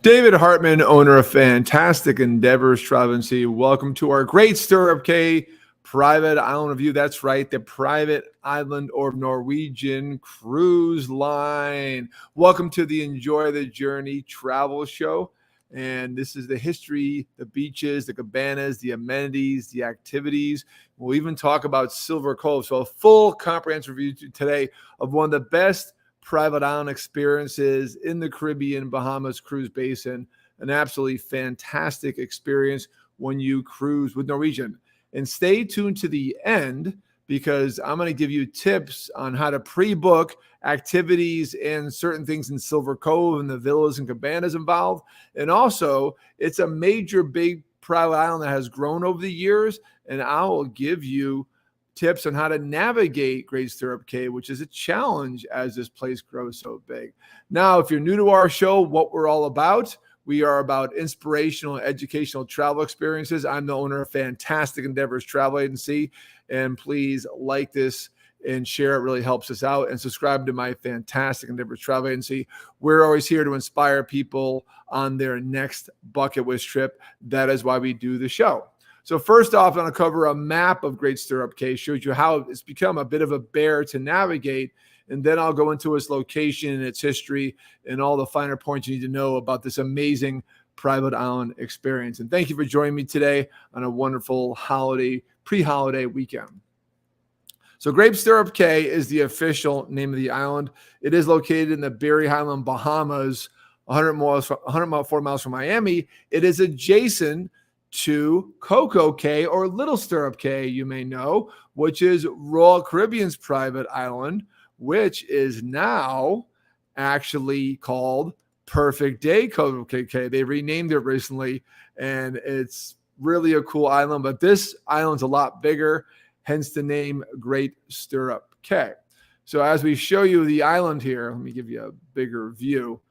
David Hartman, owner of Fantastic Endeavors Travel and Sea. Welcome to our Great Stirrup Cay private island review. That's right, the private island or Norwegian Cruise Line. Welcome to the Enjoy the Journey travel show. And this is the history, the beaches, the cabanas, the amenities, the activities. We'll even talk about Silver Cove. So a full comprehensive review today of one of the best private island experiences in the Caribbean, Bahamas cruise basin. An absolutely fantastic experience when you cruise with Norwegian. And stay tuned to the end because I'm going to give you tips on how to pre-book activities and certain things in Silver Cove and the villas and cabanas involved. And also, it's a major big private island that has grown over the years, and I will give you tips on how to navigate Great Stirrup Cay, which is a challenge as this place grows so big. Now, if you're new to our show, what we're all about, we are about inspirational, educational travel experiences. I'm the owner of Fantastic Endeavors Travel Agency, and please like this and share. It really helps us out. And subscribe to my Fantastic Endeavors Travel Agency. We're always here to inspire people on their next bucket list trip. That is why we do the show. So first off, I'm going to cover a map of Great Stirrup Cay, shows you how it's become a bit of a bear to navigate, and then I'll go into its location and its history and all the finer points you need to know about this amazing private island experience. And thank you for joining me today on a wonderful pre-holiday weekend. So Great Stirrup Cay is the official name of the island. It is located in the Berry Highland, Bahamas, 104 miles from Miami. It is adjacent to Coco Cay, or Little Stirrup Cay, you may know, which is Royal Caribbean's private island, which is now actually called Perfect Day Coco Cay. They renamed it recently, and it's really a cool island, but this island's a lot bigger, hence the name Great Stirrup Cay. So as we show you the island here, let me give you a bigger view.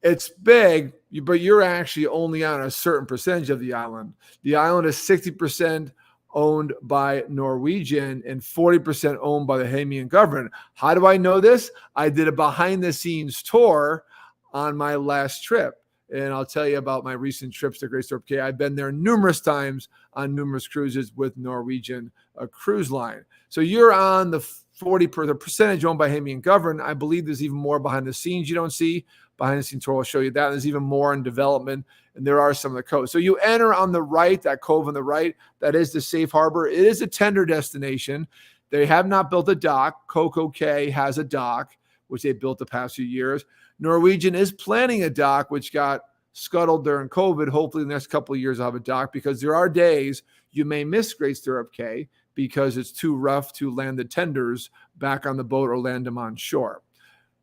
It's big, but you're actually only on a certain percentage of the island. The island is 60% owned by Norwegian and 40% owned by the Bahamian government. How do I know this? I did a behind-the-scenes tour on my last trip, and I'll tell you about my recent trips to Great Stirrup Cay. I've been there numerous times on numerous cruises with Norwegian Cruise Line. So you're on the 40% the percentage owned by Bahamian government. I believe there's even more behind the scenes you don't see. Behind the scenes tour will show you that. There's even more in development, and there are some of the coves. So you enter on the right, that cove on the right, that is the safe harbor. It is a tender destination. They have not built a dock. Coco Cay has a dock, which they built the past few years. Norwegian is planning a dock, which got scuttled during COVID. Hopefully the next couple of years I'll have a dock, because there are days you may miss Great Stirrup Cay because it's too rough to land the tenders back on the boat or land them on shore.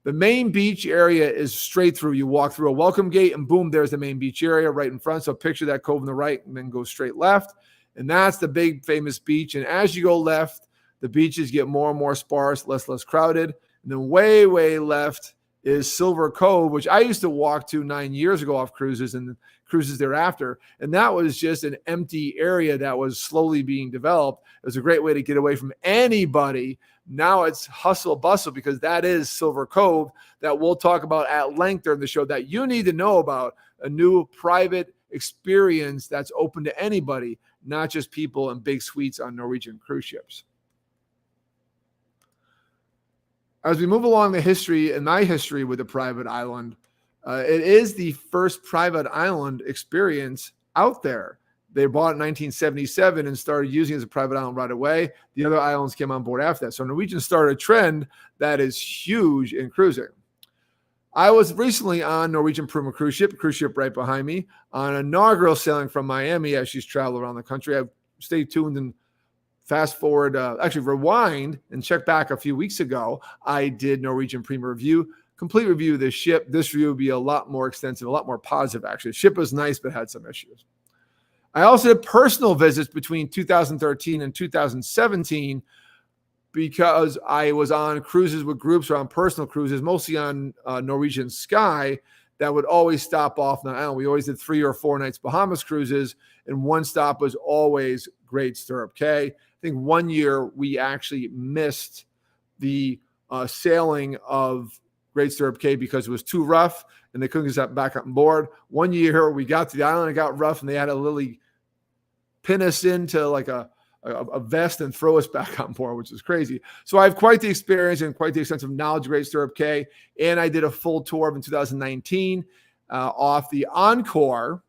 The main beach area is straight through. You walk through a welcome gate and boom, there's the main beach area right in front. So picture that cove on the right and then go straight left. And that's the big famous beach. And as you go left, the beaches get more and more sparse, less crowded. And then way, way left is Silver Cove, which I used to walk to 9 years ago off cruises and cruises thereafter. And that was just an empty area that was slowly being developed. It was a great way to get away from anybody. Now it's hustle bustle, because that is Silver Cove that we'll talk about at length during the show, that you need to know about, a new private experience that's open to anybody, not just people in big suites on Norwegian cruise ships. As we move along the history and my history with the private island, it is the first private island experience out there. They bought it in 1977 and started using it as a private island right away. The other islands came on board after that. So Norwegian started a trend that is huge in cruising. I was recently on Norwegian Prima cruise ship right behind me, on an inaugural sailing from Miami as she's traveled around the country. I've stayed tuned and fast forward, actually rewind and check back a few weeks ago. I did Norwegian Prima review, complete review of this ship. This review would be a lot more extensive, a lot more positive, actually. The ship was nice, but had some issues. I also did personal visits between 2013 and 2017 because I was on cruises with groups or on personal cruises, mostly on Norwegian Sky, that would always stop off on the island. We always did 3 or 4 nights Bahamas cruises, and one stop was always Great Stirrup Cay. I think one year we actually missed the sailing of Great Stirrup Cay because it was too rough, and they couldn't get back on board. One year we got to the island, it got rough, and they had to literally pin us into like a vest and throw us back on board, which is crazy. So I have quite the experience and quite the extensive knowledge of Great Stirrup Cay. And I did a full tour of in 2019 off the Encore.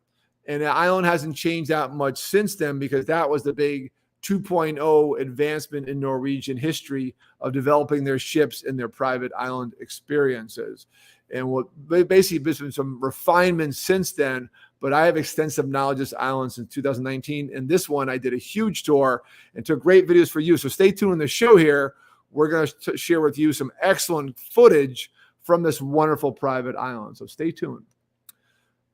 And the island hasn't changed that much since then, because that was the big 2.0 advancement in Norwegian history of developing their ships and their private island experiences. And what basically there's been some refinements since then, but I have extensive knowledge of this island since 2019. And this one, I did a huge tour and took great videos for you. So stay tuned in the show here. We're going to share with you some excellent footage from this wonderful private island. So stay tuned.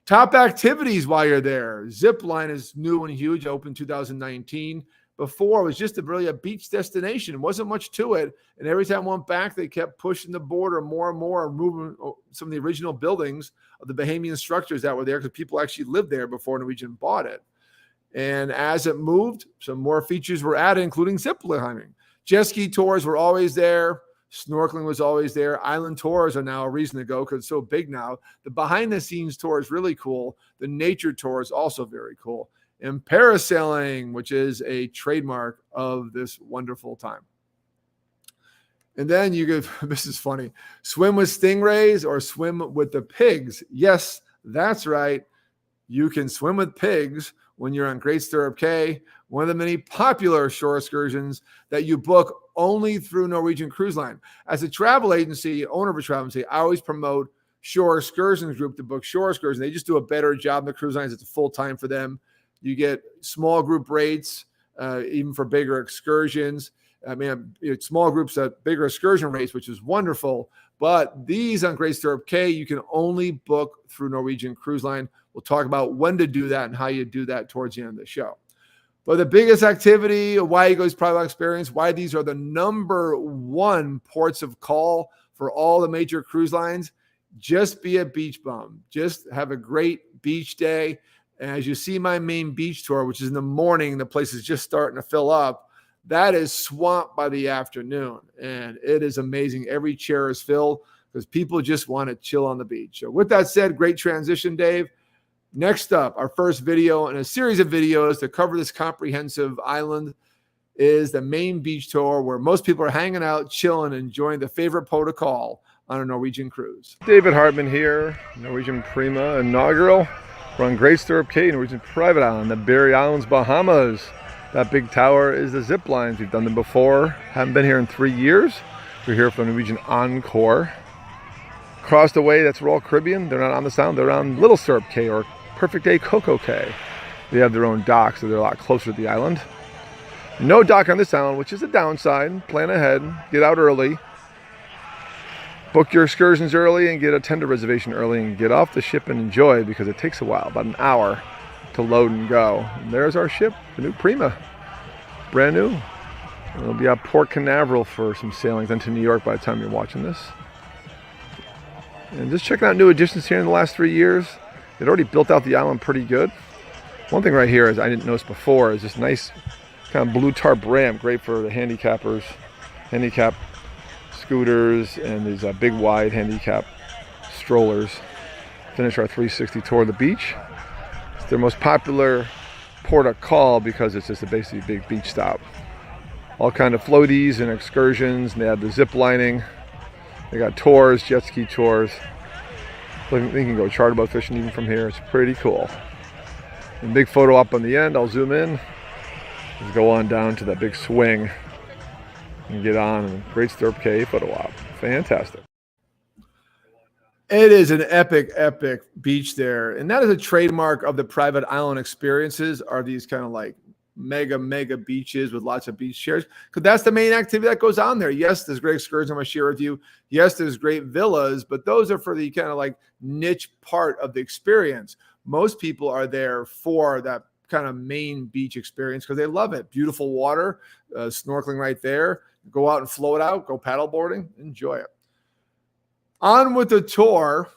Top activities while you're there. Zip line is new and huge, opened 2019. Before, it was just really a beach destination. It wasn't much to it. And every time I went back, they kept pushing the border more and more, and moving some of the original buildings of the Bahamian structures that were there, because people actually lived there before Norwegian bought it. And as it moved, some more features were added, including zip lining. Jet ski tours were always there. Snorkeling was always there. Island tours are now a reason to go because it's so big now. The behind-the-scenes tour is really cool. The nature tour is also very cool. And parasailing, which is a trademark of this wonderful time. And then you could, this is funny, swim with stingrays or swim with the pigs. Yes, that's right. You can swim with pigs when you're on Great Stirrup Cay, one of the many popular shore excursions that you book only through Norwegian Cruise Line. As a travel agency, owner of a travel agency, I always promote Shore Excursions Group to book shore excursions. They just do a better job than the cruise lines. It's full time for them. You get small group rates, even for bigger excursions. I mean, small groups at bigger excursion rates, which is wonderful. But these on Great Stirrup Cay, you can only book through Norwegian Cruise Line. We'll talk about when to do that and how you do that towards the end of the show. But the biggest activity, why you go to private experience, why these are the number one ports of call for all the major cruise lines, just be a beach bum. Just have a great beach day. And as you see my main beach tour, which is in the morning, the place is just starting to fill up. That is swamped by the afternoon. And it is amazing. Every chair is filled because people just want to chill on the beach. So with that said, great transition, Dave. Next up, our first video in a series of videos to cover this comprehensive island is the main beach tour, where most people are hanging out, chilling, enjoying the favorite port of call on a Norwegian cruise. David Hartman here, Norwegian Prima inaugural. We're on Great Stirrup Cay, Norwegian private island, the Berry Islands, Bahamas. That big tower is the zip lines. We've done them before. Haven't been here in 3 years. We're here for the Norwegian Encore. Across the way, that's Royal Caribbean. They're not on the sound. They're on Little Stirrup Cay or Perfect Day Coco Cay. They have their own dock, so they're a lot closer to the island. No dock on this island, which is a downside. Plan ahead, get out early, book your excursions early, and get a tender reservation early, and get off the ship and enjoy, because it takes a while, about an hour to load and go. And there's our ship, the new Prima, brand new. It'll be at Port Canaveral for some sailings into New York by the time you're watching this. And just checking out new additions here in the last 3 years. They'd already built out the island pretty good. One thing right here is I didn't notice before is this nice kind of blue tarp ramp, great for the handicappers, handicap scooters, and these big wide handicap strollers. Finish our 360 tour of the beach. It's their most popular port of call because it's just a basically big beach stop. All kind of floaties and excursions, and they have the zip lining. They got tours, jet ski tours. They can go charter boat fishing even from here. It's pretty cool. And big photo up on the end. I'll zoom in. Let's go on down to that big swing and get on and Great Stirrup Cay photo op. Fantastic. It is an epic, epic beach there. And that is a trademark of the private island experiences, are these kind of like mega beaches with lots of beach chairs, because that's the main activity that goes on there. Yes, there's great excursions I'm going to share with you. Yes, there's great villas, but those are for the kind of like niche part of the experience. Most people are there for that kind of main beach experience because they love it. Beautiful water, snorkeling right there. Go out and float out, go paddle boarding, enjoy it. On with the tour.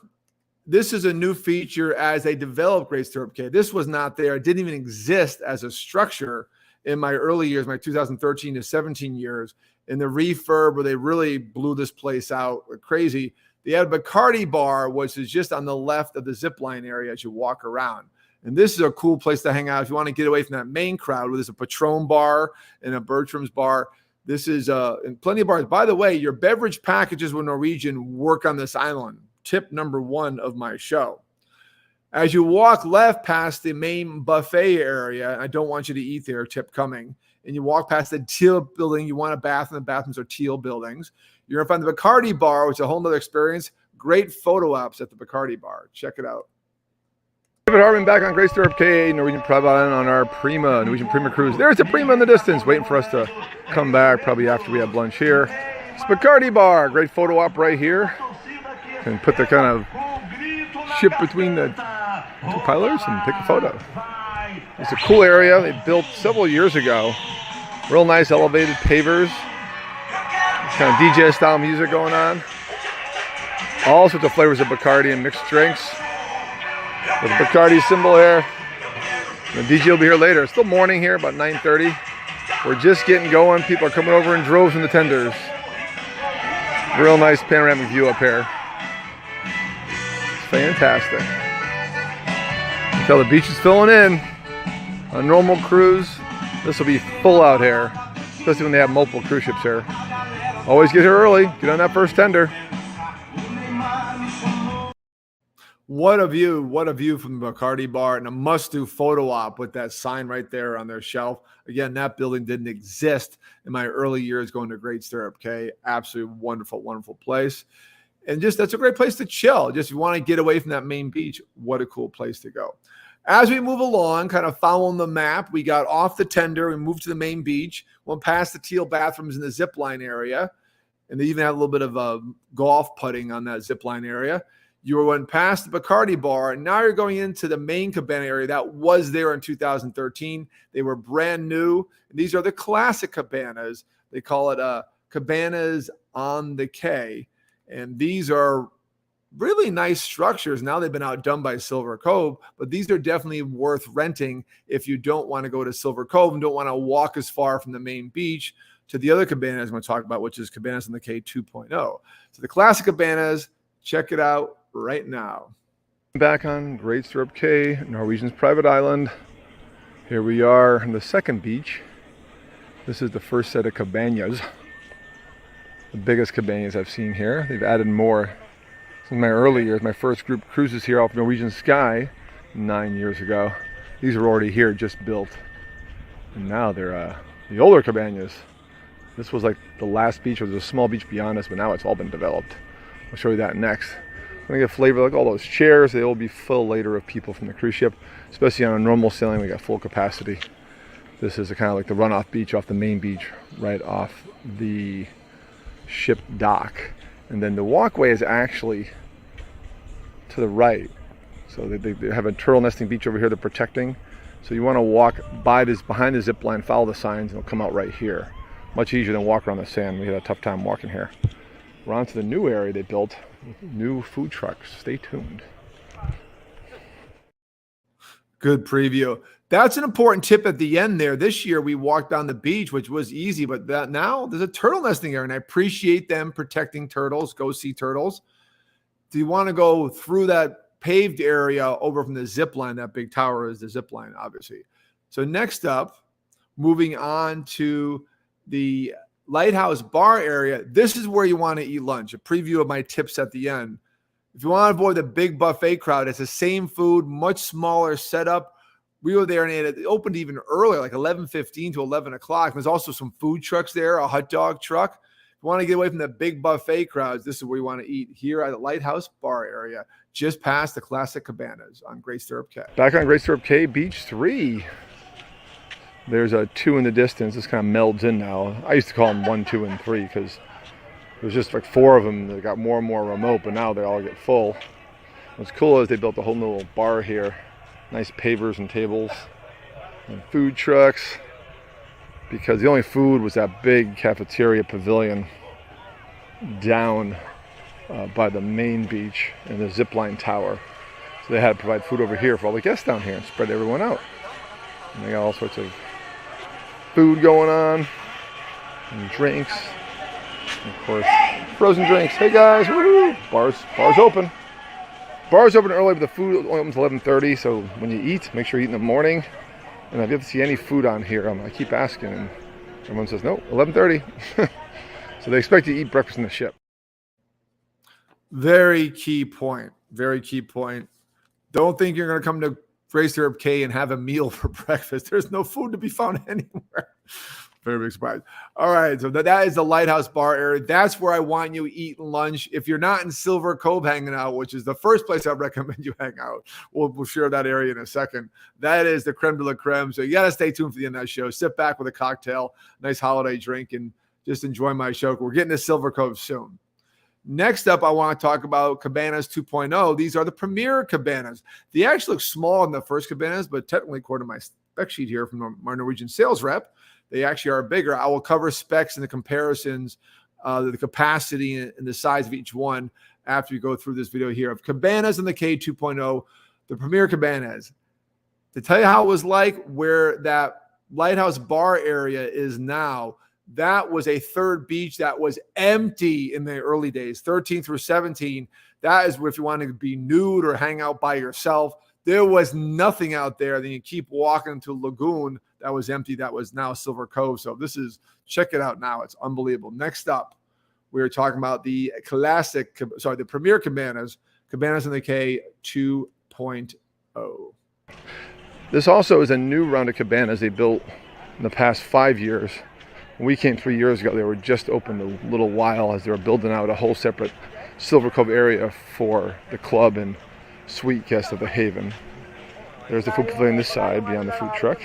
This is a new feature as they develop Great Stirrup Cay. This was not there. It didn't even exist as a structure in my early years, my 2013 to 17 years. In the refurb, where they really blew this place out crazy, They had a Bacardi Bar, which is just on the left of the zip line area as you walk around. And this is a cool place to hang out if you want to get away from that main crowd, where there's a Patron bar and a Bertram's bar. This is and plenty of bars. By the way, your beverage packages with Norwegian work on this island. Tip number 1 of my show. As you walk left past the main buffet area, I don't want you to eat there, tip coming, and you walk past the teal building, you want a bathroom, the bathrooms are teal buildings. You're going to find the Bacardi Bar, which is a whole nother experience. Great photo ops at the Bacardi Bar. Check it out. David Hartman back on Great Stirrup Cay, Norwegian Private Island on our Norwegian Prima cruise. There's a Prima in the distance, waiting for us to come back, probably after we have lunch here. It's Bacardi Bar, great photo op right here. And put the kind of ship between the two pillars and take a photo. It's a cool area they built several years ago. Real nice elevated pavers. Kind of DJ style music going on. All sorts of flavors of Bacardi and mixed drinks. With the Bacardi symbol here. The DJ will be here later. It's still morning here, about 9:30. We're just getting going. People are coming over in droves from the tenders. Real nice panoramic view up here. It's fantastic. You can tell the beach is filling in. On a normal cruise, this will be full out here, especially when they have multiple cruise ships here. Always get here early. Get on that first tender. What a view from the Bacardi Bar, and a must-do photo op with that sign right there on their shelf. Again, that building didn't exist in my early years going to Great Stirrup Cay. Absolutely wonderful, wonderful place. And just, that's a great place to chill. Just if you want to get away from that main beach, what a cool place to go. As we move along, kind of following the map, we got off the tender, we moved to the main beach, went past the teal bathrooms in the zip line area, and they even had a little bit of golf putting on that zip line area. You went past the Bacardi Bar, and now you're going into the main cabana area that was there in 2013. They were brand new. And these are the classic cabanas. They call it Cabanas on the Cay. And these are really nice structures. Now they've been outdone by Silver Cove, but these are definitely worth renting if you don't want to go to Silver Cove and don't want to walk as far from the main beach to the other cabanas I'm going to talk about, which is Cabanas on the Cay 2.0. So the classic cabanas, check it out right now. Back on Great Stirrup Cay, Norwegian's private island. Here we are on the second beach. This is the first set of cabanas. The biggest cabanas I've seen here. They've added more. In my early years, my first group cruises here off Norwegian Sky 9 years ago. These are already here, just built. And now they're the older cabanas. This was like the last beach. There was a small beach beyond us, but now it's all been developed. I'll show you that next. I'm gonna get a flavor, like all those chairs, they will be full later of people from the cruise ship, especially on a normal sailing, we got full capacity. This is kind of like the runoff beach off the main beach, right off the ship dock. And then the walkway is actually to the right. So they have a turtle nesting beach over here they're protecting. So you want to walk by this, behind the zip line, follow the signs, and it'll come out right here. Much easier than walk around the sand. We had a tough time walking here. We're on to the new area they built, new food trucks. Stay tuned. Good preview. That's an important tip at the end there. This year we walked down the beach, which was easy, but now there's a turtle nesting area, and I appreciate them protecting turtles. Go see turtles. Do you want to go through that paved area over from the zip line? That big tower is the zip line, obviously. So next up, moving on to the Lighthouse Bar area. This is where you want to eat lunch. A preview of my tips at the end. If you want to avoid the big buffet crowd, it's the same food, much smaller setup. We were there and it opened even earlier, like 11:15 to 11 o'clock. There's also some food trucks there, a hot dog truck. If you want to get away from the big buffet crowds, this is where you want to eat, here at the Lighthouse Bar area, just past the classic cabanas on Great Stirrup Cay. Back on Great Stirrup Cay, Beach 3. There's a 2 in the distance. This kind of melds in now. I used to call them 1, 2, and 3 because there's just like 4 of them that got more and more remote, but now they all get full. What's cool is they built a whole new little bar here. Nice pavers and tables and food trucks, because the only food was that big cafeteria pavilion down by the main beach and the zipline tower. So they had to provide food over here for all the guests down here and spread everyone out. And they got all sorts of food going on and drinks. And of course, frozen drinks. Hey guys, woo-hoo. Bars open. Bars open early, but the food only opens 11:30. So when you eat, make sure you eat in the morning. And I've yet to see any food on here. I keep asking, and everyone says no, 11:30. So they expect you to eat breakfast in the ship. Very key point. Very key point. Don't think you're going to come to Great Stirrup Cay and have a meal for breakfast. There's no food to be found anywhere. Very big surprise. All right, so that is the Lighthouse Bar area. That's where I want you eating lunch. If you're not in Silver Cove hanging out, which is the first place I recommend you hang out, we'll share that area in a second. That is the creme de la creme. So you got to stay tuned for the end of that show. Sit back with a cocktail, nice holiday drink, and just enjoy my show. We're getting to Silver Cove soon. Next up, I want to talk about Cabanas 2.0. These are the premier Cabanas. They actually look small in the first Cabanas, but technically, according to my spec sheet here from my Norwegian sales rep, they actually are bigger. I will cover specs and the comparisons, the capacity and the size of each one after you go through this video here of Cabanas in the Cay 2.0, the premier Cabanas. To tell you how it was like where that Lighthouse Bar area is now, that was a third beach that was empty in the early days, 13 through 17. That is where if you wanted to be nude or hang out by yourself, there was nothing out there. Then you keep walking to Lagoon. That was empty. That was now Silver Cove. So check it out now. It's unbelievable. Next up, we're talking about the the premier Cabanas in the Cay 2.0. This also is a new round of Cabanas they built in the past 5 years. When we came 3 years ago, they were just opened a little while as they were building out a whole separate Silver Cove area for the club and suite guests of the Haven. There's the food pavilion this side beyond the food truck.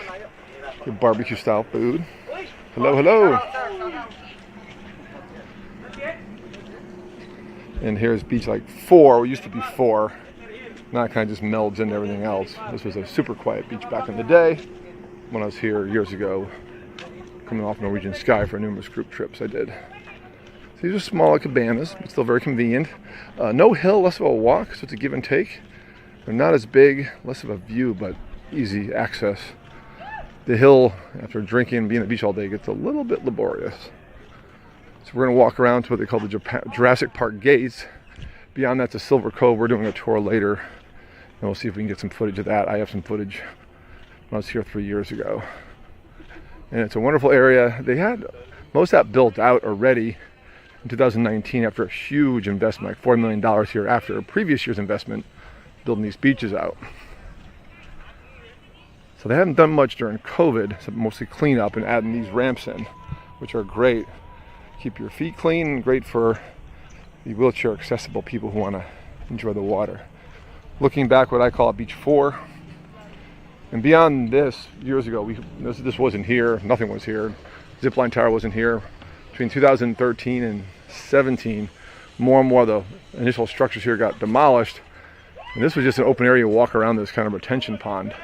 Your barbecue style food. Hello, hello. And here's beach like 4. It used to be 4. Now it kind of just melds into everything else. This was a super quiet beach back in the day when I was here years ago, coming off Norwegian Sky for numerous group trips I did. So these are smaller Cabanas, but still very convenient. No hill, less of a walk, so it's a give and take. They're not as big, less of a view, but easy access. The hill, after drinking and being at the beach all day, gets a little bit laborious. So we're going to walk around to what they call the Jurassic Park gates. Beyond that's a Silver Cove. We're doing a tour later, and we'll see if we can get some footage of that. I have some footage when I was here 3 years ago. And it's a wonderful area. They had most of that built out already in 2019 after a huge investment, like $4 million here after a previous year's investment, building these beaches out. So they haven't done much during COVID, so mostly clean up and adding these ramps in, which are great. Keep your feet clean and great for the wheelchair accessible people who want to enjoy the water. Looking back, what I call Beach 4. And beyond this, years ago, this wasn't here, nothing was here. Zipline tower wasn't here. Between 2013 and 17, more and more of the initial structures here got demolished. And this was just an open area to walk around this kind of retention pond.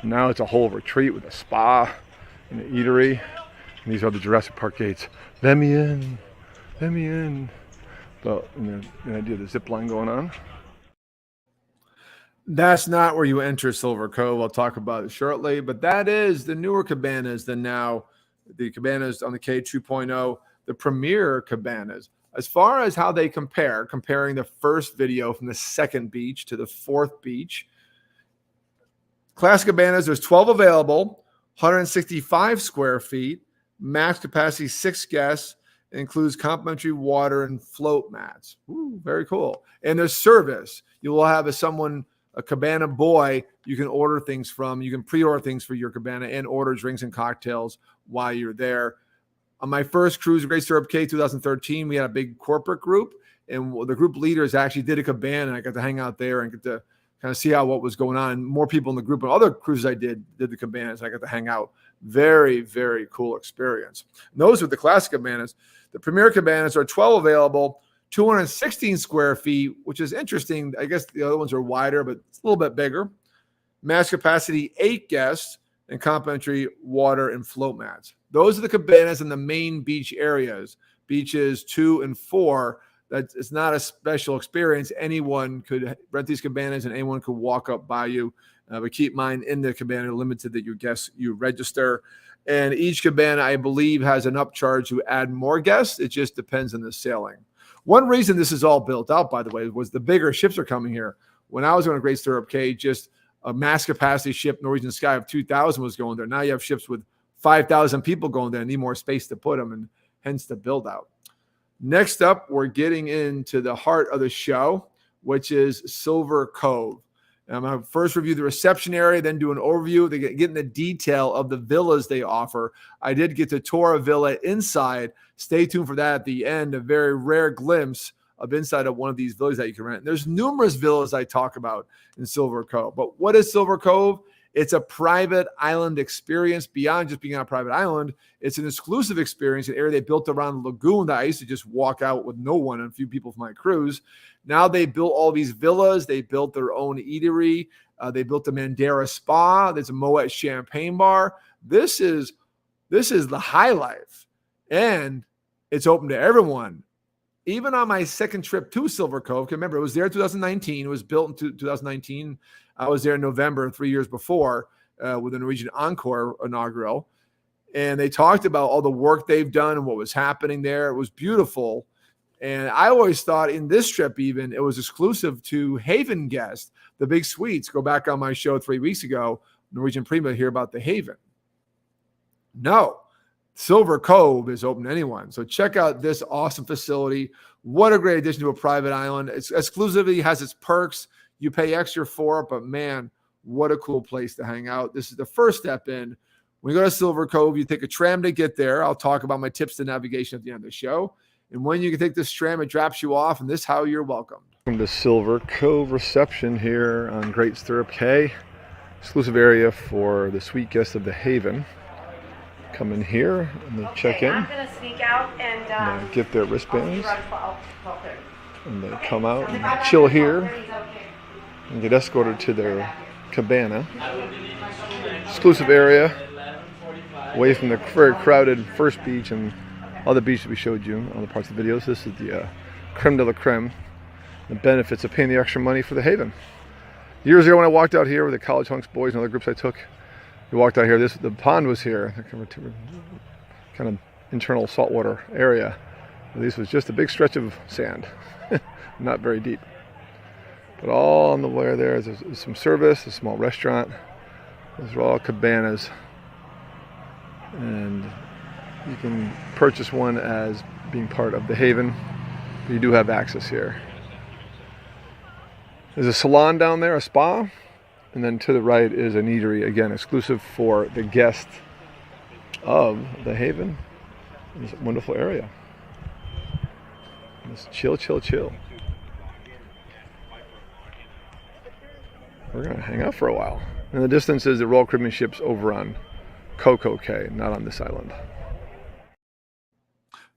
And now it's a whole retreat with a spa and an eatery. And these are the Jurassic Park gates. Let me in, let me in. So, and the idea of the zip line going on. That's not where you enter Silver Cove. I'll talk about it shortly, but that is the newer Cabanas than now the Cabanas on the Cay 2.0, the premier Cabanas. As far as how they comparing the first video from the second beach to the fourth beach, Classic Cabanas, there's 12 available, 165 square feet, max capacity 6 guests, includes complimentary water and float mats. Ooh, very cool. And there's service. You will have a cabana boy you can order things from. You can pre-order things for your cabana and order drinks and cocktails while you're there. On my first cruise, Great Stirrup Cay 2013, we had a big corporate group, and the group leaders actually did a cabana, and I got to hang out there and get to kind of see what was going on. More people in the group, and other cruises I did the cabanas. I got to hang out. Very, very cool experience. And those are the classic cabanas. The premier cabanas are 12 available, 216 square feet, which is interesting. I guess the other ones are wider, but it's a little bit bigger. Max capacity 8 guests, and complimentary water and float mats. Those are the cabanas in the main beach areas, beaches 2 and 4. It's not a special experience. Anyone could rent these cabanas, and anyone could walk up by you. But keep mine in the cabana limited that you register. And each cabana, I believe, has an upcharge to add more guests. It just depends on the sailing. One reason this is all built out, by the way, was the bigger ships are coming here. When I was on a Great Stirrup Cay, just a mass capacity ship, Norwegian Sky of 2,000 was going there. Now you have ships with 5,000 people going there and need more space to put them, and hence the build out. Next up, we're getting into the heart of the show, which is Silver Cove. And I'm going to first review the reception area, then do an overview. They get in the detail of the villas they offer. I did get to tour a villa inside. Stay tuned for that at the end, a very rare glimpse of inside of one of these villas that you can rent. And there's numerous villas I talk about in Silver Cove. But what is Silver Cove? It's a private island experience. Beyond just being on a private island, it's an exclusive experience, an area they built around the lagoon that I used to just walk out with no one and a few people from my cruise. Now they built all these villas. They built their own eatery. They built the Mandara Spa. There's a Moet Champagne Bar. This is the high life, and it's open to everyone. Even on my second trip to Silver Cove, remember, it was there in 2019. It was built in 2019. I was there in November 3 years before with the Norwegian Encore inaugural. And they talked about all the work they've done and what was happening there. It was beautiful. And I always thought in this trip even, it was exclusive to Haven guests, the big suites. Go back on my show 3 weeks ago, Norwegian Prima, hear about the Haven. No. Silver Cove is open to anyone. So check out this awesome facility. What a great addition to a private island. It's exclusively has its perks. You pay extra for it, but man, what a cool place to hang out. This is the first step in. When you go to Silver Cove, you take a tram to get there. I'll talk about my tips to navigation at the end of the show. And when you can take this tram, it drops you off, and this is how you're welcomed. Welcome to Silver Cove reception here on Great Stirrup Cay. Exclusive area for the suite guests of the Haven. Come in here and they check in. I'm going to sneak out and get their wristbands. And they come out and chill here and get escorted to their cabana. Exclusive area away from the very crowded first beach and other beaches we showed you on the parts of the videos. This is the creme de la creme. The benefits of paying the extra money for the Haven. Years ago when I walked out here with the College Hunks boys and other groups I took, we walked out here. The pond was here, kind of internal saltwater area. This was just a big stretch of sand, not very deep. But all on the way there is some service, a small restaurant. Those are all cabanas, and you can purchase one as being part of the Haven. But you do have access here. There's a salon down there, a spa. And then to the right is an eatery, again, exclusive for the guest of the Haven. This wonderful area. Just chill, chill, chill. We're going to hang out for a while. And the distance is the Royal Caribbean ships over on Coco Cay, not on this island.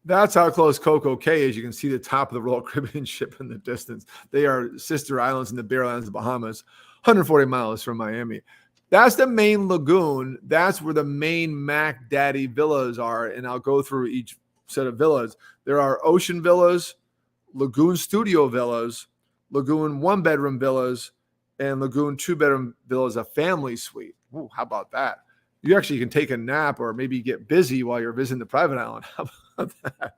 That's how close Coco Cay is. You can see the top of the Royal Caribbean ship in the distance. They are sister islands in the Barrel Islands of the Bahamas. 140 miles from Miami. That's the main lagoon. That's where the main Mac Daddy villas are. And I'll go through each set of villas. There are ocean villas, lagoon studio villas, lagoon one-bedroom villas, and lagoon two-bedroom villas, a family suite. Ooh, how about that? You actually can take a nap or maybe get busy while you're visiting the private island. How about that?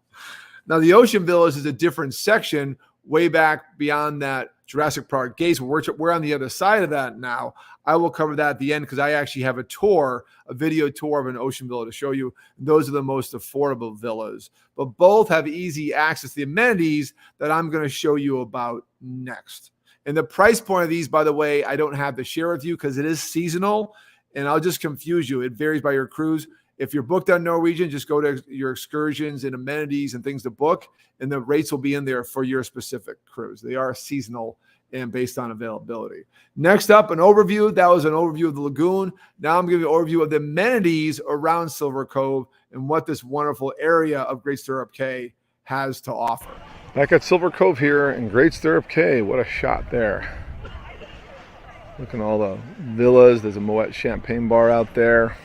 Now, the ocean villas is a different section way back beyond that Jurassic Park gates. We're on the other side of that now. I will cover that at the end because I actually have a video tour of an ocean villa to show you. Those are the most affordable villas. But both have easy access to the amenities that I'm going to show you about next. And the price point of these, by the way, I don't have to share with you because it is seasonal. And I'll just confuse you. It varies by your cruise. If you're booked on Norwegian, just go to your excursions and amenities and things to book, and the rates will be in there for your specific cruise. They are seasonal and based on availability. Next up, an overview. That was an overview of the lagoon. Now I'm giving you an overview of the amenities around Silver Cove and what this wonderful area of Great Stirrup Cay has to offer. Back at Silver Cove here in Great Stirrup Cay. What a shot there. Look at all the villas. There's a Moet Champagne Bar out there.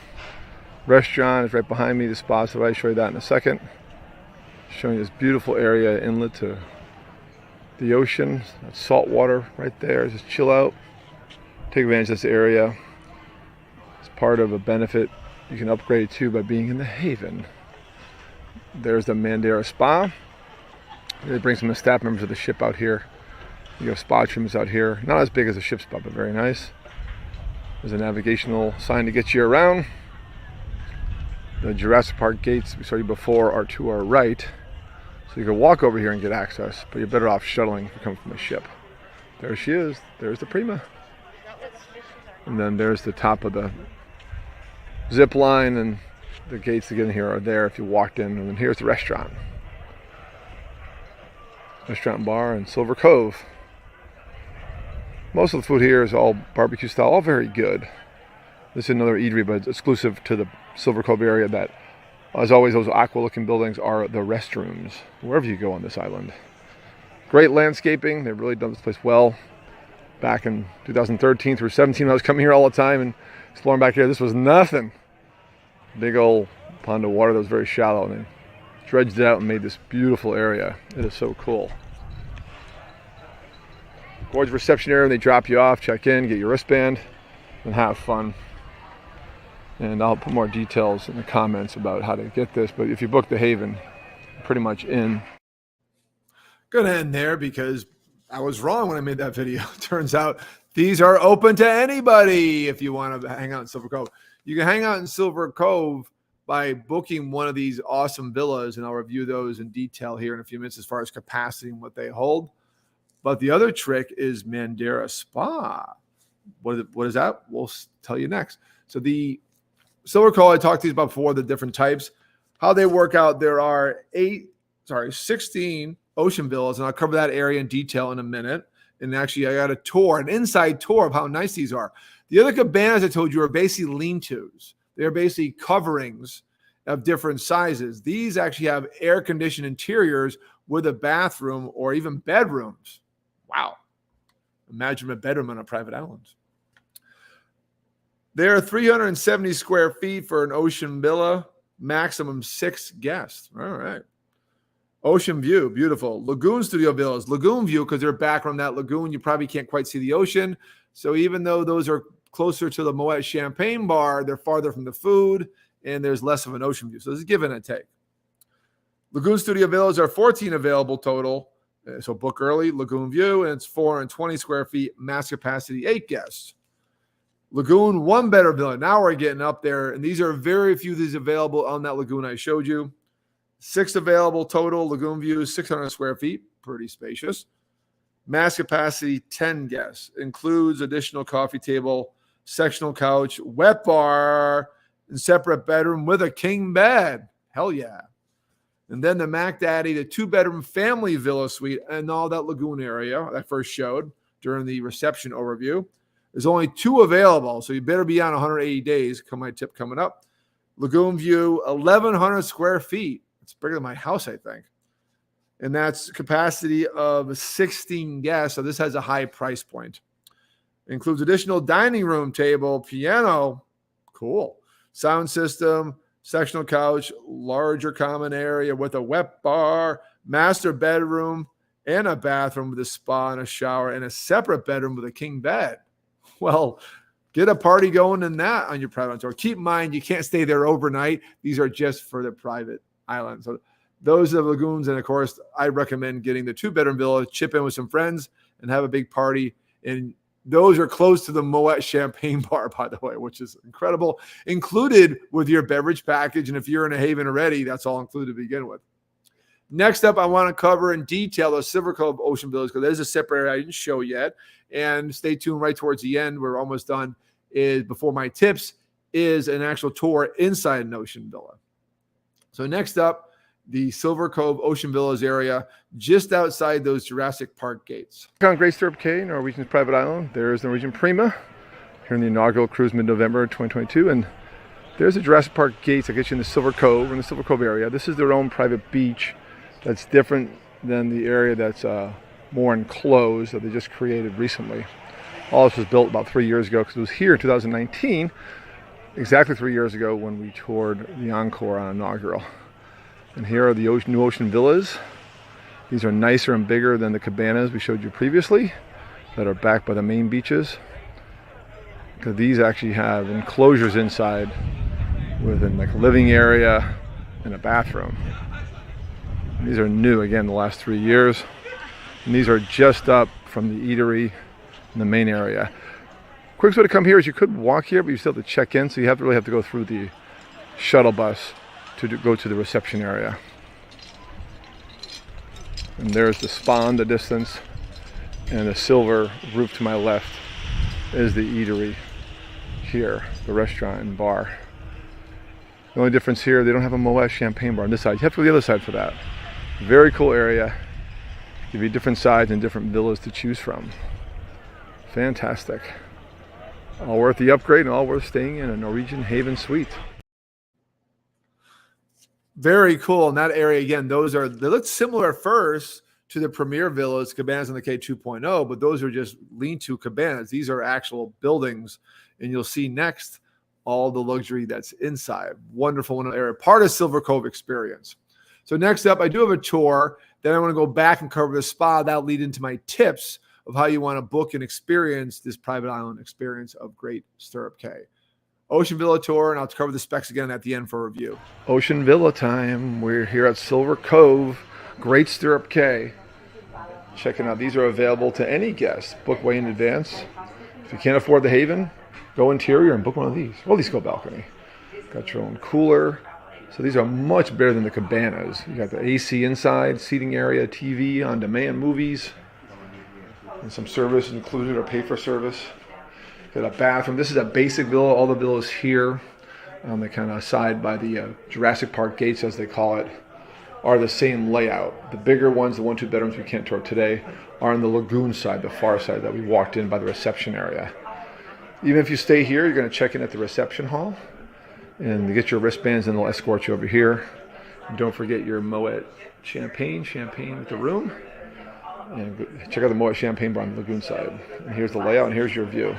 Restaurant is right behind me. The spa, so I'll show you that in a second. Showing you this beautiful area inlet to the ocean. That's salt water right there. Just chill out. Take advantage of this area. It's part of a benefit you can upgrade to by being in the Haven. There's the Mandara Spa. They bring some of the staff members of the ship out here. You have spa rooms out here. Not as big as a ship spa, but very nice. There's a navigational sign to get you around. The Jurassic Park gates we saw you before are to our right. So you can walk over here and get access, but you're better off shuttling if you come from the ship. There she is. There's the Prima. And then there's the top of the zip line, and the gates to get in here are there if you walked in. And then here's the restaurant. Restaurant and bar in Silver Cove. Most of the food here is all barbecue style, all very good. This is another eatery, but it's exclusive to the Silver Cove area. That, as always, those aqua-looking buildings are the restrooms, wherever you go on this island. Great landscaping. They've really done this place well. Back in 2013 through 17, I was coming here all the time and exploring back here. This was nothing. Big old pond of water that was very shallow, and they dredged it out and made this beautiful area. It is so cool. Gorgeous reception area. They drop you off, check in, get your wristband, and have fun. And I'll put more details in the comments about how to get this. But if you book the Haven, pretty much in. Gonna end there because I was wrong when I made that video. Turns out these are open to anybody if you want to hang out in Silver Cove. You can hang out in Silver Cove by booking one of these awesome villas, and I'll review those in detail here in a few minutes as far as capacity and what they hold. But the other trick is Mandara Spa. What is that? We'll tell you next. So the Silver Cove, I talked to you about before, the different types. How they work out, there are 16 ocean villas, and I'll cover that area in detail in a minute. And actually, I got a tour, an inside tour of how nice these are. The other cabanas I told you are basically lean-tos. They're basically coverings of different sizes. These actually have air-conditioned interiors with a bathroom or even bedrooms. Wow. Imagine a bedroom on a private island. There are 370 square feet for an ocean villa, maximum 6 guests. All right. Ocean view, beautiful. Lagoon studio villas, lagoon view, because they're back from that lagoon. You probably can't quite see the ocean. So even though those are closer to the Moet Champagne bar, they're farther from the food, and there's less of an ocean view. So there's a give and a take. Lagoon studio villas are 14 available total. So book early, lagoon view, and it's 420 square feet, max capacity, 8 guests. Lagoon, 1-bedroom villa. Now we're getting up there, and these are very few of these available on that lagoon I showed you. 6 available total. Lagoon view, 600 square feet, pretty spacious. Max capacity, 10 guests. Includes additional coffee table, sectional couch, wet bar, and separate bedroom with a king bed. Hell yeah. And then the Mac Daddy, the 2-bedroom family villa suite, and all that lagoon area I first showed during the reception overview. There's only 2 available, so you better be on 180 days. My tip coming up. Lagoon view, 1,100 square feet. It's bigger than my house, I think. And that's capacity of 16 guests. So this has a high price point. Includes additional dining room table, piano, cool, sound system, sectional couch, larger common area with a wet bar, master bedroom, and a bathroom with a spa and a shower, and a separate bedroom with a king bed. Well, get a party going in that on your private tour. Keep in mind, you can't stay there overnight. These are just for the private island. So those are the lagoons. And of course, I recommend getting the 2-bedroom villa, chip in with some friends, and have a big party. And those are close to the Moet Champagne bar, by the way, which is incredible. Included with your beverage package. And if you're in a Haven already, that's all included to begin with. Next up, I want to cover in detail the Silver Cove Ocean Villas, because there's a separate area I didn't show yet. And stay tuned right towards the end. We're almost done. Is before my tips is an actual tour inside an ocean villa. So next up, the Silver Cove Ocean Villas area, just outside those Jurassic Park gates. On Great Stirrup Cay, Norwegian's private island, there's Norwegian Prima here in the inaugural cruise mid-November 2022. And there's the Jurassic Park gates that get you in the Silver Cove, in the Silver Cove area. This is their own private beach that's different than the area that's more enclosed that they just created recently. All this was built about 3 years ago, because it was here in 2019, exactly 3 years ago when we toured the Encore on inaugural. And here are the new ocean villas. These are nicer and bigger than the cabanas we showed you previously that are backed by the main beaches. Because these actually have enclosures inside within like a living area and a bathroom. These are new, again, the last 3 years. And these are just up from the eatery in the main area. Quick way to come here is you could walk here, but you still have to check in, so you really have to go through the shuttle bus to go to the reception area. And there's the spa in the distance, and the silver roof to my left is the eatery here, the restaurant and bar. The only difference here, they don't have a Moet champagne bar on this side. You have to go to the other side for that. Very cool area. Give you different sides and different villas to choose from. Fantastic. All worth the upgrade and all worth staying in a Norwegian Haven suite. Very cool. In that area, again, they look similar at first to the premier villas, Cabanas on the Cay 2.0, but those are just lean-to cabanas. These are actual buildings, and you'll see next all the luxury that's inside. Wonderful area, part of Silver Cove experience. So next up, I do have a tour. Then I want to go back and cover the spa. That'll lead into my tips of how you want to book and experience this private island experience of Great Stirrup Cay. Ocean Villa tour, and I'll cover the specs again at the end for review. Ocean Villa time. We're here at Silver Cove, Great Stirrup Cay. Check it out. These are available to any guest. Book way in advance. If you can't afford the Haven, go interior and book one of these. Or at least go balcony. Got your own cooler. So these are much better than the Cabanas. You got the AC inside, seating area, TV, on-demand movies, and some service included or pay for service. Got a bathroom. This is a basic villa. All the villas here, they kind of side by the Jurassic Park gates, as they call it, are the same layout. The bigger ones, the 1-2 bedrooms we can't tour today, are on the Lagoon side, the far side that we walked in by the reception area. Even if you stay here, you're going to check in at the reception hall and get your wristbands, and they'll escort you over here. And don't forget your Moet champagne with the room. And check out the Moet champagne bar on the Lagoon side. And here's the layout, and here's your view.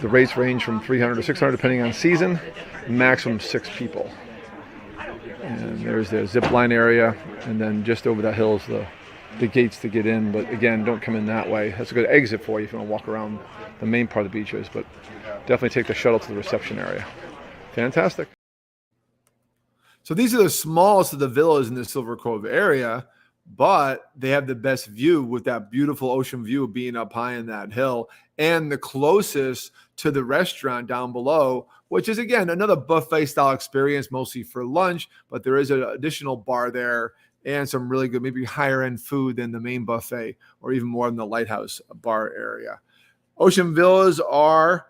The rates range from $300 to $600 depending on season, maximum 6 people. And there's the zip line area, and then just over that hill is the gates to get in. But again, don't come in that way. That's a good exit for you if you want to walk around the main part of the beaches, but definitely take the shuttle to the reception area. Fantastic. So these are the smallest of the villas in the Silver Cove area, but they have the best view with that beautiful ocean view of being up high in that hill, and the closest to the restaurant down below, which is, again, another buffet style experience, mostly for lunch, but there is an additional bar there and some really good, maybe higher end food than the main buffet, or even more than the lighthouse bar area. Ocean villas are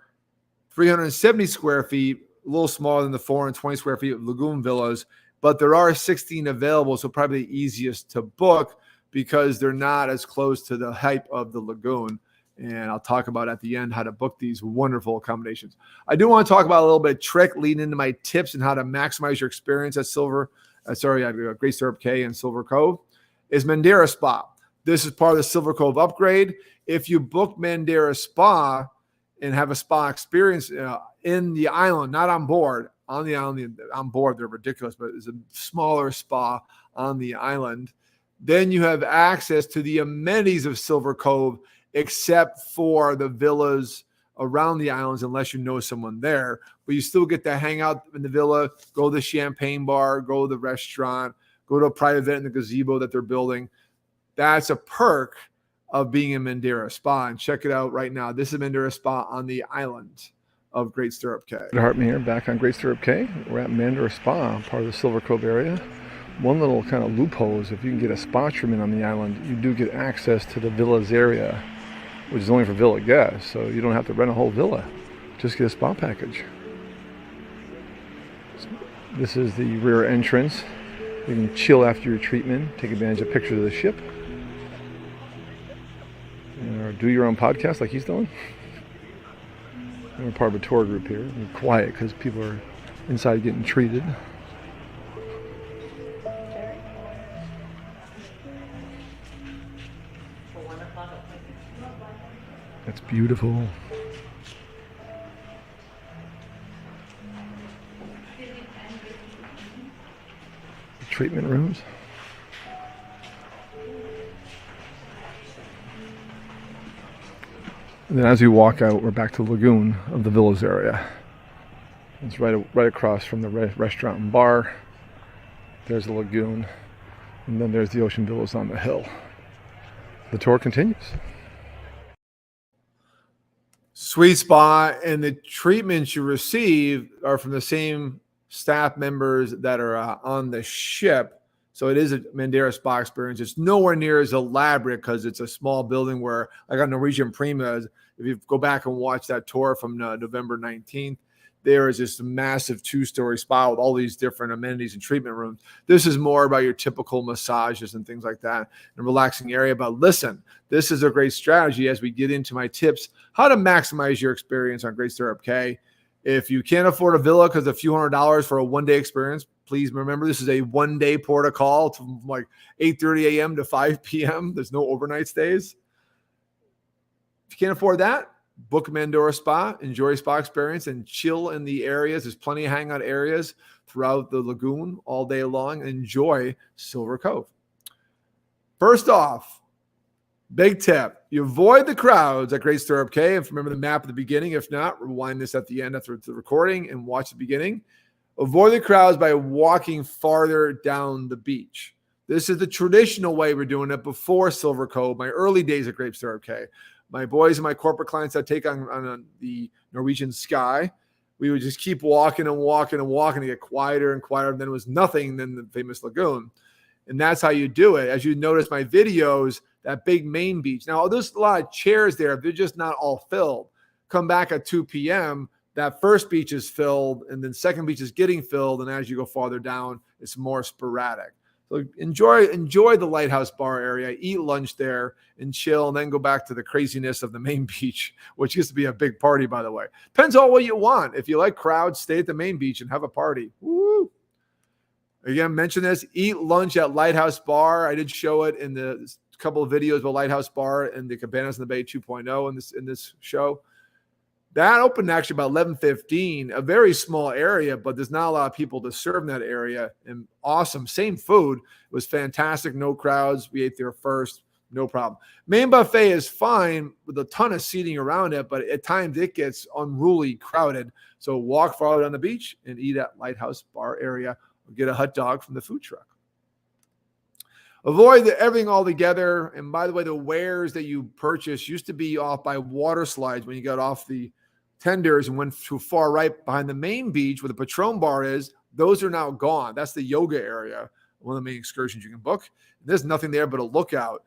370 square feet, a little smaller than the 420 square feet of Lagoon villas, but there are 16 available, so probably the easiest to book because they're not as close to the hype of the Lagoon. And I'll talk about at the end how to book these wonderful accommodations. I do want to talk about a little bit of trick leading into my tips and how to maximize your experience at Great Stirrup Cay and Silver Cove is Mandara Spa. This is part of the Silver Cove upgrade. If you book Mandara Spa and have a spa experience in the island, not on board, on the island, on board, they're ridiculous, but it's a smaller spa on the island, then you have access to the amenities of Silver Cove, except for the villas around the islands, unless you know someone there. But you still get to hang out in the villa, go to the champagne bar, go to the restaurant, go to a private event in the gazebo that they're building. That's a perk of being in Mandara Spa. And check it out right now. This is Mandara Spa on the island of Great Stirrup Cay. Hartman here, back on Great Stirrup Cay. We're at Mandara Spa, part of the Silver Cove area. One little kind of loophole is if you can get a spa treatment on the island, you do get access to the villas area, which is only for villa guests, so you don't have to rent a whole villa. Just get a spa package. This is the rear entrance. You can chill after your treatment, take advantage of pictures of the ship, or do your own podcast like he's doing. We're part of a tour group here. We're quiet because people are inside getting treated. That's beautiful. The treatment rooms. And then as we walk out, we're back to the Lagoon of the villas area. It's right across from the restaurant and bar. There's the lagoon, and then there's the ocean villas on the hill. The tour continues. Sweet spot, and the treatments you receive are from the same staff members that are on the ship. So it is a Mandara spa experience. It's nowhere near as elaborate because it's a small building where, like on Norwegian Prima, if you go back and watch that tour from November 19th, there is this massive 2-story spa with all these different amenities and treatment rooms. This is more about your typical massages and things like that, and a relaxing area. But listen, this is a great strategy as we get into my tips, how to maximize your experience on Great Stirrup Cay. If you can't afford a villa because a few $100s for a one-day experience, please remember this is a one-day port of call from like 8:30 a.m. to 5 p.m. There's no overnight stays. If you can't afford that, book a Mandara spa, enjoy a spa experience, and chill in the areas. There's plenty of hangout areas throughout the lagoon all day long. Enjoy Silver Cove. First off, big tip, you avoid the crowds at Great Stirrup Cay. If you remember the map at the beginning, if not, rewind this at the end after the recording and watch the beginning. Avoid the crowds by walking farther down the beach. This is the traditional way we're doing it before Silver Cove, my early days at Great Stirrup Cay. My boys and my corporate clients that take on the Norwegian Sky, we would just keep walking and walking and walking to get quieter and quieter. And then it was nothing than the famous lagoon. And that's how you do it. As you notice my videos, that big main beach. Now, there's a lot of chairs there. They're just not all filled. Come back at 2 p.m., that first beach is filled, and then second beach is getting filled. And as you go farther down, it's more sporadic. So enjoy the Lighthouse Bar area, eat lunch there, and chill, and then go back to the craziness of the main beach, which used to be a big party, by the way. Depends on what you want. If you like crowds, stay at the main beach and have a party. Woo! Again, mention this, eat lunch at Lighthouse Bar. I did show it in the couple of videos about Lighthouse Bar and the Cabanas in the Bay 2.0 in this show. That opened actually about 11:15, a very small area, but there's not a lot of people to serve in that area. And awesome. Same food. It was fantastic. No crowds. We ate there first. No problem. Main buffet is fine with a ton of seating around it, but at times it gets unruly crowded. So walk farther on the beach and eat at Lighthouse Bar area or get a hot dog from the food truck. Avoid everything altogether. And by the way, the wares that you purchase used to be off by water slides when you got off the tenders and went to far right behind the main beach where the Patron bar is. Those are now gone. That's the yoga area, one of the main excursions you can book. There's nothing there but a lookout.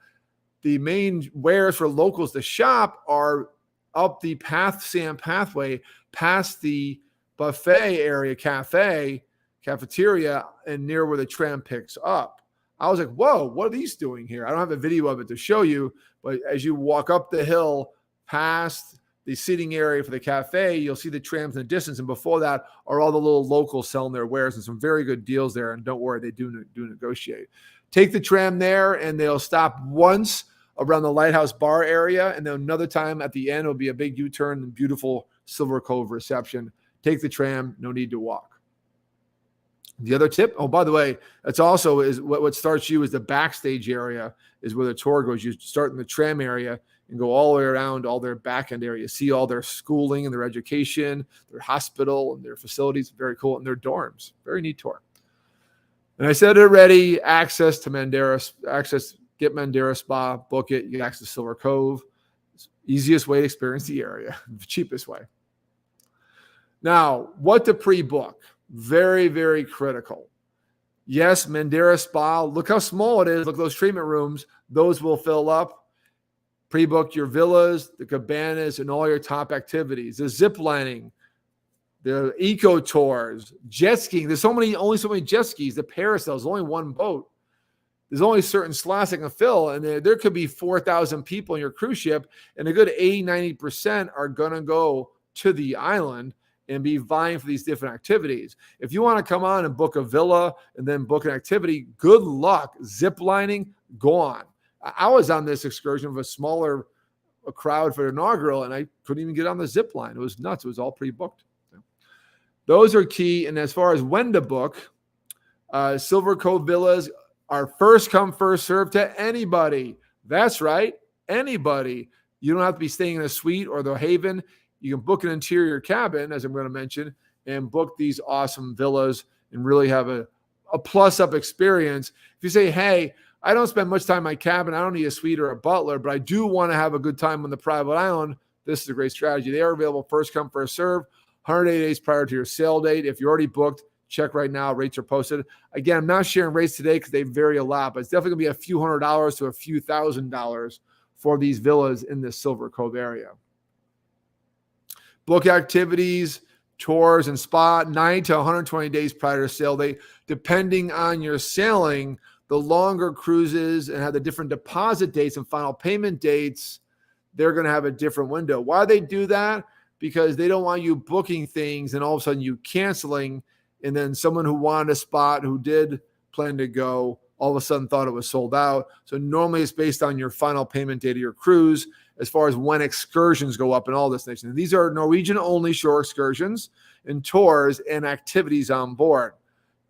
The main wares for locals to shop are up the sand pathway past the buffet area, cafeteria, and near where the tram picks up. I was like, whoa, what are these doing here? I don't have a video of it to show you, but as you walk up the hill past the seating area for the cafe, you'll see the trams in the distance. And before that are all the little locals selling their wares and some very good deals there. And don't worry, they do negotiate. Take the tram there and they'll stop once around the Lighthouse Bar area. And then another time at the end, it'll be a big U-turn and beautiful Silver Cove reception. Take the tram, no need to walk. The other tip, oh, by the way, that's also is what starts you is the backstage area is where the tour goes. You start in the tram area and go all the way around all their back end areas, see all their schooling and their education, their hospital and their facilities. Very cool. And their dorms. Very neat tour. And I said already, access to Mandara, get Mandara Spa, book it. You get access to Silver Cove. It's the easiest way to experience the area, the cheapest way. Now, what to pre-book? Very, very critical. Yes, Mandara Spa, look how small it is. Look at those treatment rooms. Those will fill up. Pre-book your villas, the cabanas, and all your top activities. The zip lining, the eco tours, jet skiing. There's only so many jet skis. The parasails, there's only one boat. There's only certain slots that can fill, and there could be 4,000 people on your cruise ship, and a good 80-90% are going to go to the island and be vying for these different activities. If you want to come on and book a villa and then book an activity, good luck. Zip lining, go on. I was on this excursion with a crowd for inaugural, and I couldn't even get on the zip line. It was nuts. It was all pre-booked. Those are key. And as far as when to book, Silver Cove villas are first come, first serve to anybody. That's right, anybody. You don't have to be staying in a suite or the Haven. You can book an interior cabin, as I'm going to mention, and book these awesome villas and really have a a plus-up experience. If you say, hey, I don't spend much time in my cabin, I don't need a suite or a butler, but I do want to have a good time on the private island, this is a great strategy. They are available first come, first serve, 180 days prior to your sail date. If you're already booked, check right now. Rates are posted. Again, I'm not sharing rates today because they vary a lot, but it's definitely going to be a few $100s to a few $1,000s for these villas in the Silver Cove area. Book activities, tours, and spa 90 to 120 days prior to sail date. Depending on your sailing, the longer cruises and have the different deposit dates and final payment dates, they're going to have a different window. Why they do that? Because they don't want you booking things and all of a sudden you canceling, and then someone who wanted a spot, who did plan to go, all of a sudden thought it was sold out. So normally it's based on your final payment date of your cruise as far as when excursions go up and all this nation. These are Norwegian-only shore excursions and tours and activities on board.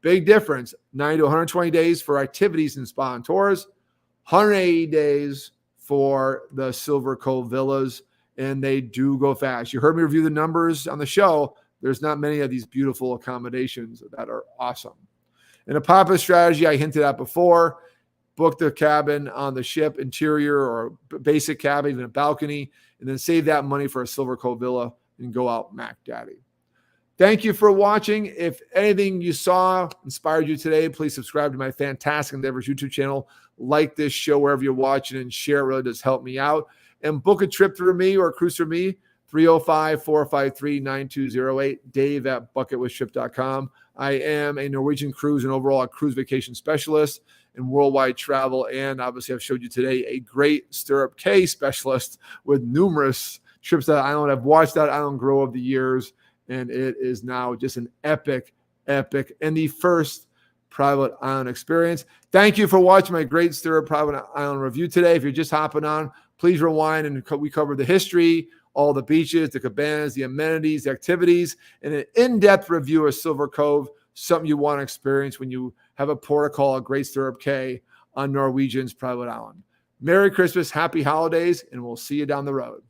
Big difference, 90 to 120 days for activities and spa and tours, 180 days for the Silver Cove villas, and they do go fast. You heard me review the numbers on the show. There's not many of these beautiful accommodations that are awesome. And a pop-up strategy I hinted at before, book the cabin on the ship, interior or basic cabin, even a balcony, and then save that money for a Silver Cove villa and go out Mac Daddy. Thank you for watching. If anything you saw inspired you today, please subscribe to my Fantastic Endeavors YouTube channel. Like this show wherever you're watching and share. It really does help me out. And book a trip through me or a cruise through me, 305-453-9208, Dave at bucketwithship.com. I am a Norwegian cruise and overall a cruise vacation specialist in worldwide travel. And obviously I've showed you today a Great Stirrup Cay specialist with numerous trips to that island. I've watched that island grow over the years, and it is now just an epic, and the first private island experience. Thank you for watching my Great Stirrup Private Island review today. If you're just hopping on, please rewind, and we cover the history, all the beaches, the cabanas, the amenities, the activities, and an in-depth review of Silver Cove, something you want to experience when you have a port of call at Great Stirrup Cay on Norwegian's private island. Merry Christmas, happy holidays, and we'll see you down the road.